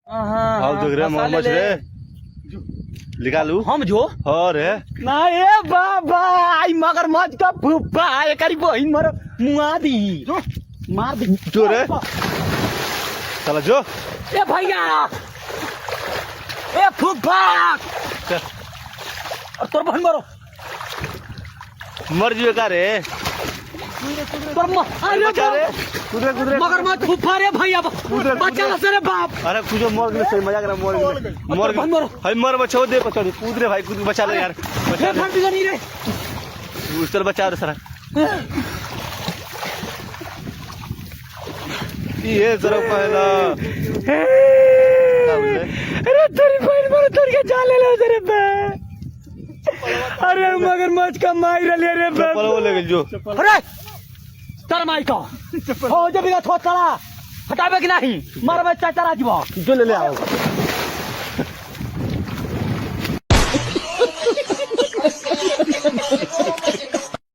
हाल देख रे मोहम्मद रे निकालू हम जो और रे ना ए बाबा आई मगरमच्छ का फुफा एकरी बहिन मर मुआ दी मार दी जो रे चला जो ए भैया ए फुफा चल, और तोर बहन मरो मर जियो का रे तोर अरे बचा रे कुदरे कुदरे मगरमच्छ फुफा रे भैया बचा से रे बाप अरे कुछ मर गए सही मजाक रहा मर गए मर बहन मरो भाई मर बचाओ दे बचाओ दे कूद रे भाई कूद बचा ले यार बचा ए फट गनी रे ले चल बचा रे सर ये जरा पहला अरे तेरी बहन मरो तोर के जाले ले रे बे अरे मगरमच्छ का मार ले रे बे चप्पल वो ले गए जो अरे तर माई का हो जब बिगा थोड़ा हटाबे कि नहीं मारबे चाचा राजीव जो ले ले आओ